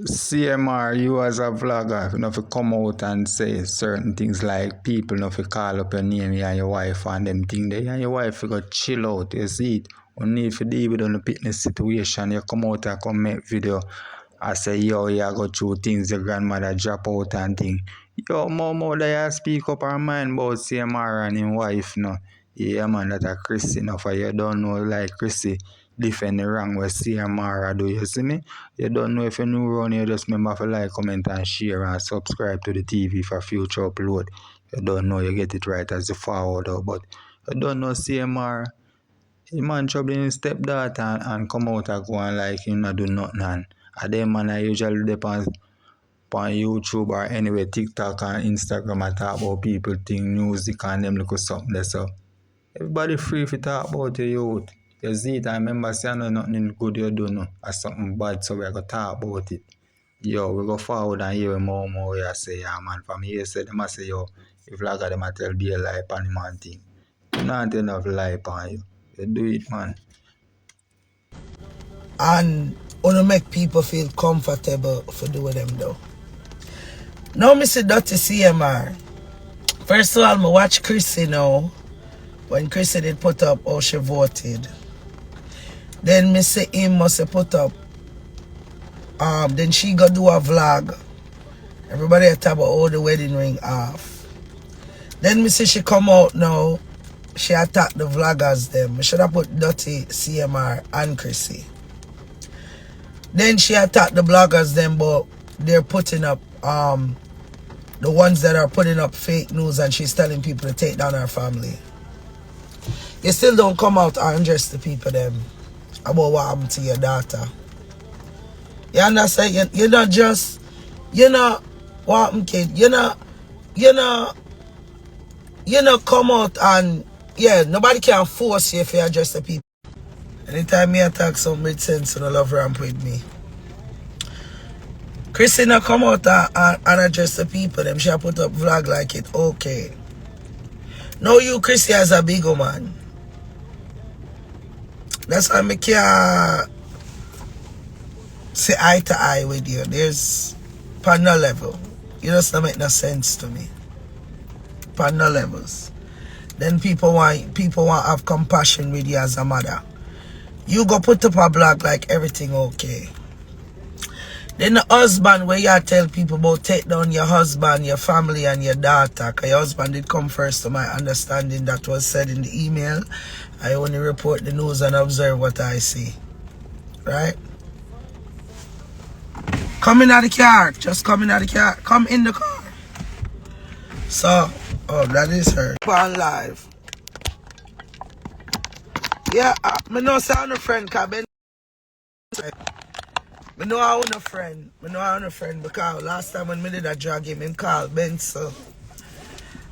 CMR, you as a vlogger, you know, if you come out and say certain things like people, you know, if you call up your name, you and your wife and them thing there, you and your wife, you go chill out, you see it. Only if you deal with the fitness situation, you come out and come make video. I say, yo, you go through things your grandmother drop out and thing. Yo, Momo, they speak up her mind about CMR and his wife, no. Yeah, man, that a Crissy, no, for you don't know, like Crissy defend the wrong with CMR do, you see me? You don't know if you're new around here, just remember to like, comment and share and subscribe to the TV for future upload. You don't know, you get it right as you forward out, but you don't know CMR. The man troubling his stepdaughter and come out and go and like him not do nothing. And them man I usually depend on YouTube or anyway TikTok and Instagram and talk about people thing, music and them look something there. So everybody free to talk about your youth. You see it, I remember saying nothing good you do no, or something bad, so we're gonna talk about it. Yo, we go forward and hear more you say, yeah man. From here say them I say yo, if vlogger them I tell be a lie on the man thing. You not enough lie on you. You do it, man. And wanna make people feel comfortable for doing them though. Now me see dirty CMR. First of all, me watch Crissy now. When Crissy did put up how she voted. Then me see him must have put up. Then she go do a vlog. Everybody talk about all the wedding ring off. Then me see she come out now. She attack the vloggers them. Me should have put dirty CMR and Crissy. Then she attacked the bloggers them, but they're putting up the ones that are putting up fake news, and she's telling people to take down her family. You still don't come out and address the people them about what happened to your daughter. You understand? You're not just, you know, what happened, kid. You know, come out and, yeah, nobody can force you if you address the people. Anytime me attack some make sense and love ramp with me. Crissy not come out and address the people. Them she put up vlog like it okay. Now you Crissy as a big man. That's why I can't say eye to eye with you. There's on no level. You just don't make no sense to me. On no levels. Then people want have compassion with you as a mother. You go put up a blog like everything okay. Then the husband where you tell people about take down your husband, your family and your daughter. Because your husband did come first to my understanding that was said in the email. I only report the news and observe what I see. Right? Come in at the car. Just come in at the car. Come in the car. So, oh, that is her. On live. Yeah, I know say I'm a friend, cause I know I own a friend. Because last time when me did a drag him called Benson.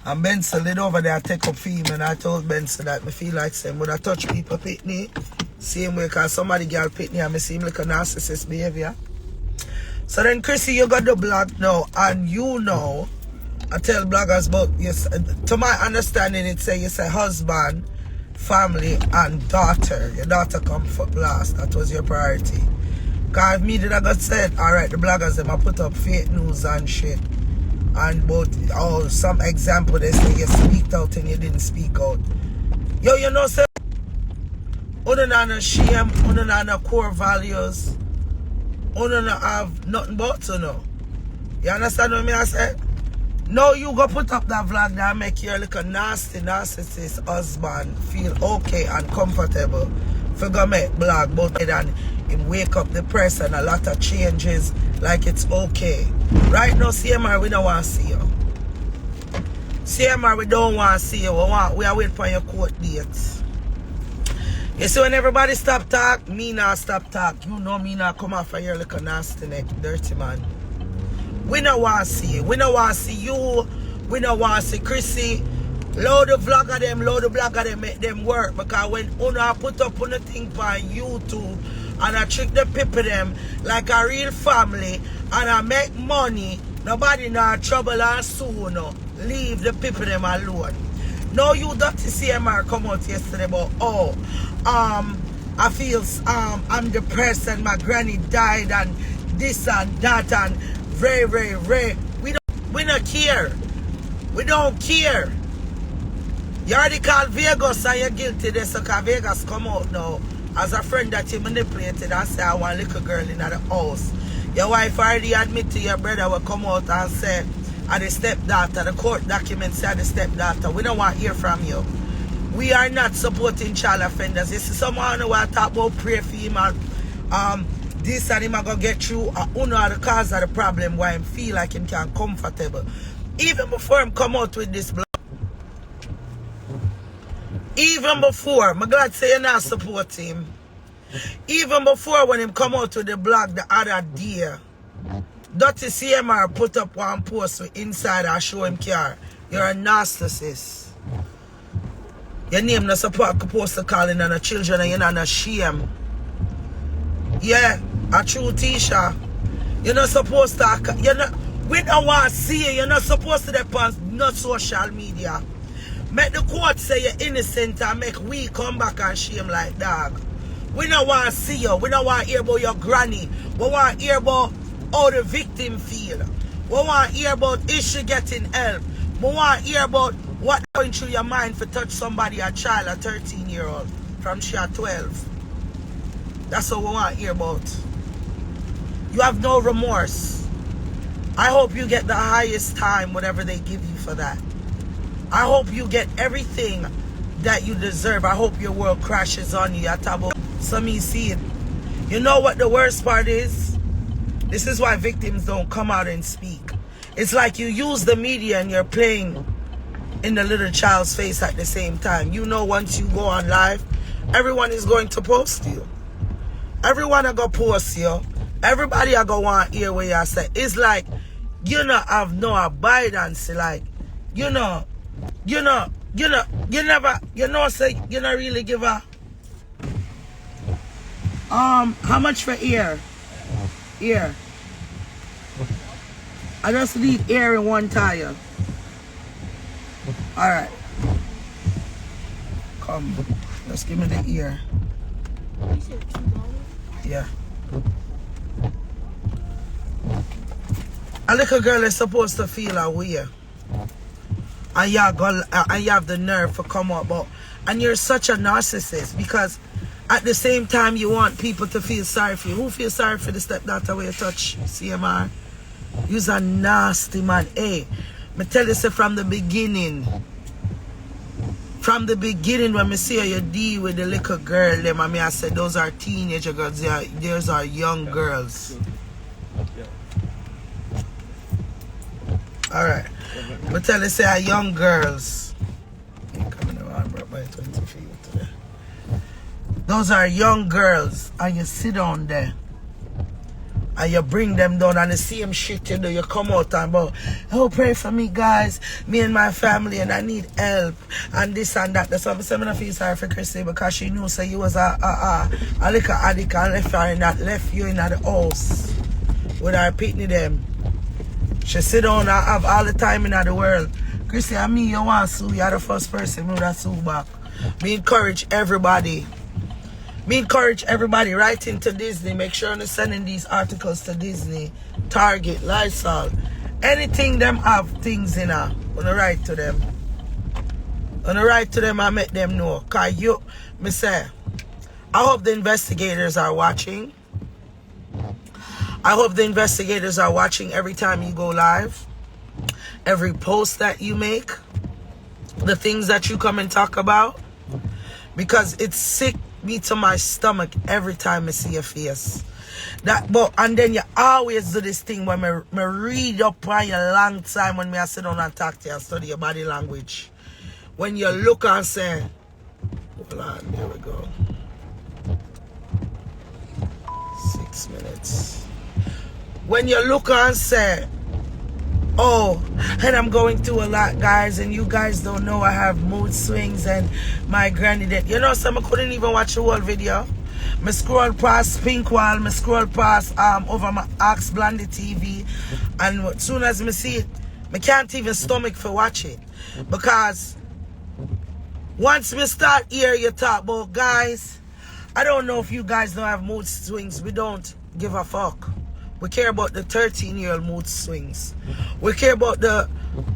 And Benson lid over there take up for him, and I told Benson that me feel like saying when I touch people pitney, same way cause somebody girl pitney and me see him like a narcissist behavior. So then Crissy, you got the blog now, and you know I tell bloggers about yes, to my understanding it say you say husband, family and daughter. Your daughter come for last. That was your priority. Cause if me did I got said, alright, the bloggers them I put up fake news and shit. And both some example they say you speak out and you didn't speak out. Yo, you know say uno no shame, uno no core values, uno no have nothing but to know. You understand what I say? No, you go put up that vlog that make your little nasty narcissist husband feel okay and comfortable. For go make blog about it and him wake up the press and a lot of changes like it's okay. Right now, CMR, we don't want to see you. CMR, we don't want to see you. We are waiting for your court dates. You see, when everybody stop talk, me not stop talk. You know me not come off of your little nasty neck, dirty man. We don't want to see you. We don't want to see you. We don't want to see Crissy. Load the vlogger them, make them work. Because when Una put up on the thing on YouTube and I trick the people them like a real family and I make money, nobody not trouble and sue no. Leave the people them alone. Now you dirty CMR come out yesterday about I feel I'm depressed and my granny died and this and that and very, very rare. We don't care. We don't care. You already called Vegas and you're guilty there, so cause Vegas come out now as a friend that you manipulated and say I want little girl in the house. Your wife already admit to your brother will come out and say I'm the stepdaughter. The court documents say I'm the stepdaughter. We don't want to hear from you. We are not supporting child offenders. This is someone who want to talk about pray for him and this and him are gonna get through one of the cause of the problem why him feel like him can comfortable. Even before him come out with this blog. Even before, I'm glad say you not support him. Even before when him come out with the blog the other day, Dirty CMR put up one post with inside and show him car. You're a narcissist. Your name not supposed to call in on the children and you're not ashamed. Yeah, a true teacher. You're not supposed to, we don't want to see you. You're not supposed to depend no social media. Make the court say you're innocent and make we come back and shame like dog. We don't want to see you. We don't want to hear about your granny. We want to hear about how the victim feel. We want to hear about is she getting help. We want to hear about what going through your mind for touch somebody, a child, a 13-year-old from she at 12. That's what we want to hear about. You have no remorse. I hope you get the highest time, whatever they give you for that. I hope you get everything that you deserve. I hope your world crashes on you. Some me see it. You know what the worst part is? This is why victims don't come out and speak. It's like you use the media and you're playing in the little child's face at the same time. You know once you go on live, everyone is going to post you. Everyone are going to post you. Everybody are going to want to hear what you say. It's like you not have no abidance. Like, you never, say, you not really give a, how much for ear? Ear. I just need air in one tire. Alright. Come. Just give me the ear. You said $2? Yeah. A little girl is supposed to feel a way. And you have the nerve to come up. And you're such a narcissist because at the same time you want people to feel sorry for you. Who feels sorry for the stepdaughter where you touch CMR? You're a nasty man. Hey, me tell you so from the beginning. From the beginning when me see how you deal with the little girl, them, I said those are teenager girls. Those are young girls. Alright. Me tell you say are young girls. Coming around by 20 feet today. Those are young girls and you sit down there and you bring them down and the same shit you do, you come out and about, oh, pray for me guys, me and my family and I need help and this and that. That's why I'm saying I feel sorry for Crissy because she knew so you was a little addict and left you in the house with her pitney them. She sit down and have all the time in the world. Crissy and me, you want to sue, you're the first person who would sue back. Me encourage everybody. Write into Disney. Make sure you're sending these articles to Disney, Target, Lysol. Anything them have things in her. Gonna write to them. And make them know. Cause me say, I hope the investigators are watching. I hope the investigators are watching every time you go live. Every post that you make. The things that you come and talk about. Because it's sick me to my stomach every time I see your face. And then you always do this thing when me read up on you a long time when I sit down and talk to you and study your body language. When you look and say, hold on, there we go. 6 minutes. When you look and say, oh, and I'm going through a lot, guys, and you guys don't know I have mood swings and my granny did. You know, some I couldn't even watch the whole video. Me scroll past Pink Wall, me scroll past over my Axe Blondie TV, and as soon as me see it, me can't even stomach for watch it. Because once me start hear you talk about guys, I don't know if you guys don't have mood swings. We don't give a fuck. We care about the 13-year-old mood swings. We care about the...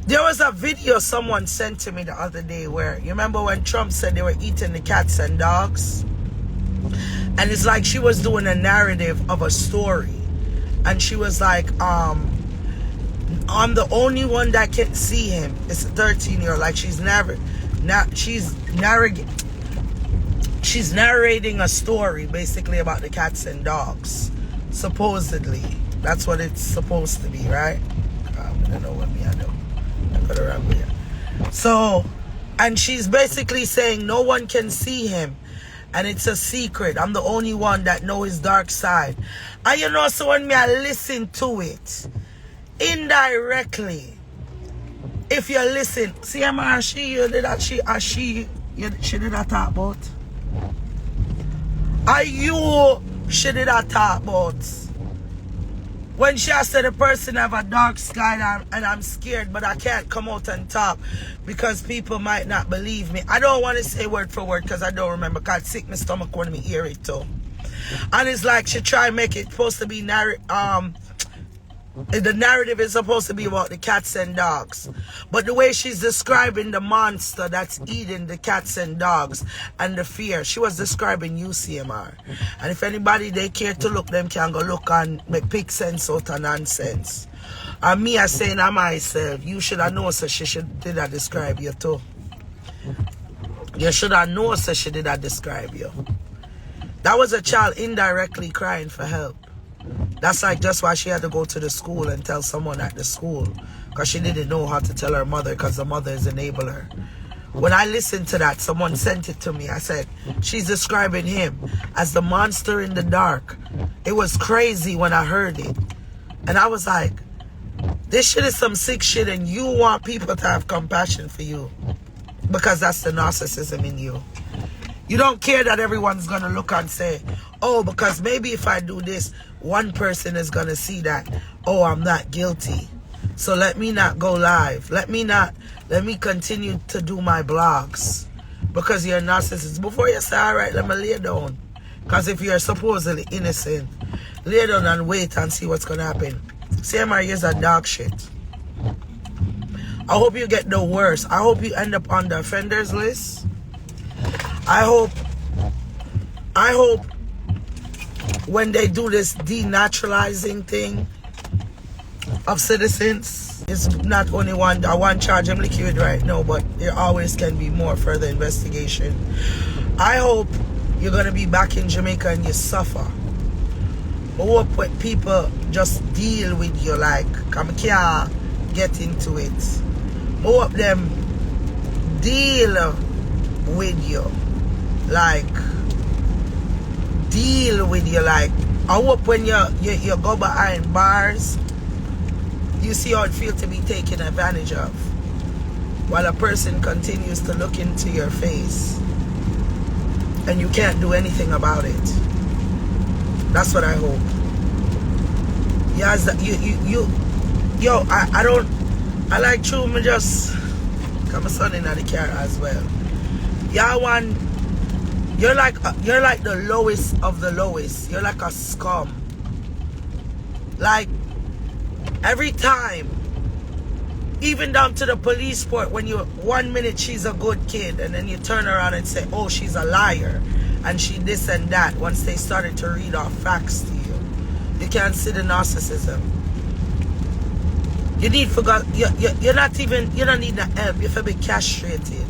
There was a video someone sent to me the other day where, you remember when Trump said they were eating the cats and dogs? And it's like she was doing a narrative of a story. And she was like, I'm the only one that can see him. It's a 13-year-old. Like she's narrating a story basically about the cats and dogs. Supposedly. That's what it's supposed to be, right? I don't know what me I do. I gotta remember here. So, and she's basically saying no one can see him. And it's a secret. I'm the only one that know his dark side. And you know, so when me I listen to it, indirectly, if you listen, CMR, she did that she did that talk about? Are you she did that talk about? When she said the person have a dark side and I'm scared, but I can't come out and talk because people might not believe me. I don't want to say word for word because I don't remember. Because sick my stomach when me hear it too. And it's like she try and make it supposed to be the narrative is supposed to be about the cats and dogs. But the way she's describing the monster that's eating the cats and dogs and the fear, she was describing UCMR. And if anybody they care to look, them can go look and make pick sense out of nonsense. And me, I saying to myself, you should have known so she did I describe you too. You should have known so she did I describe you. That was a child indirectly crying for help. That's like just why she had to go to the school and tell someone at the school. Because she didn't know how to tell her mother because the mother is enabler. When I listened to that, someone sent it to me. I said, she's describing him as the monster in the dark. It was crazy when I heard it. And I was like, this shit is some sick shit and you want people to have compassion for you. Because that's the narcissism in you. You don't care that everyone's going to look and say, oh, because maybe if I do this, one person is going to see that, oh, I'm not guilty. So let me not go live. Let me continue to do my blogs. Because you're a narcissist. Before you say, all right, let me lay down. Because if you're supposedly innocent, lay down and wait and see what's going to happen. CMR is a dog shit. I hope you get the worst. I hope you end up on the offenders list. I hope when they do this denaturalizing thing of citizens, it's not only one charge I'm liquid right now, but there always can be more further investigation. I hope you're going to be back in Jamaica and you suffer. I hope when people just deal with you like, I can't get into it. I hope them deal with you. Like, deal with you. Like, I hope when you go behind bars, you see how it feels to be taken advantage of while a person continues to look into your face and you can't do anything about it. That's what I hope. Yes, I like true, me just come my son in the car as well. You're like the lowest of the lowest. You're like a scum. Like every time, even down to the police report, when you 1 minute she's a good kid and then you turn around and say, oh, she's a liar and she this and that. Once they started to read off facts to you, you can't see the narcissism. You need you don't need no help. You have to be castrated.